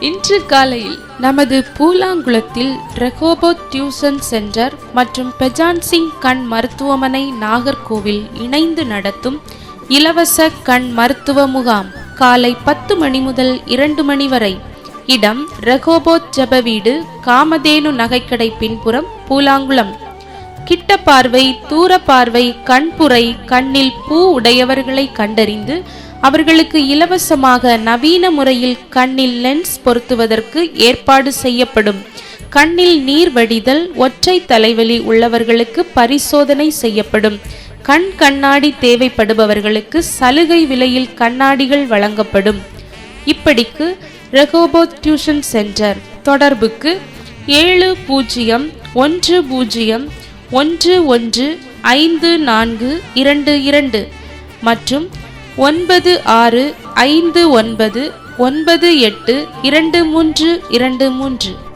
இன்று காலையில் நமது பூலாங்குளத்தில் ரெகோபோத் டியூஷன் சென்டர் மற்றும் பெஜான் சிங் கண் மருத்துவமனை நாகர்கோவில் இணைந்து நடத்தும் இலவச கண் மருத்துவ முகாம் காலை 10 மணி முதல் 2 மணி வரை. இடம் ரெகோபோத் ஜப வீடு, காமதேனு நகைக்கடை பின்புறம், பூலாங்குளம். கிட்ட பார்வை, தூர பார்வை, கண்புரை, கண்ணில் பூ உடையவர்களை கண்டறிந்து அவர்களுக்கு இலவசமாக நவீன முறையில் கண்ணில் லென்ஸ் பொருத்துவதற்கு ஏற்பாடு செய்யப்படும். கண்ணில் நீர் வடிதல், ஒற்றை தலைவலி உள்ளவர்களுக்கு பரிசோதனை செய்யப்படும். கண் கண்ணாடி தேவைப்படுபவர்களுக்கு சலுகை விலையில் கண்ணாடிகள் வழங்கப்படும். இப்படிக்கு ரெகோபோத் டியூஷன் சென்டர். தொடர்புக்கு 7010115422 மற்றும் 9659982323.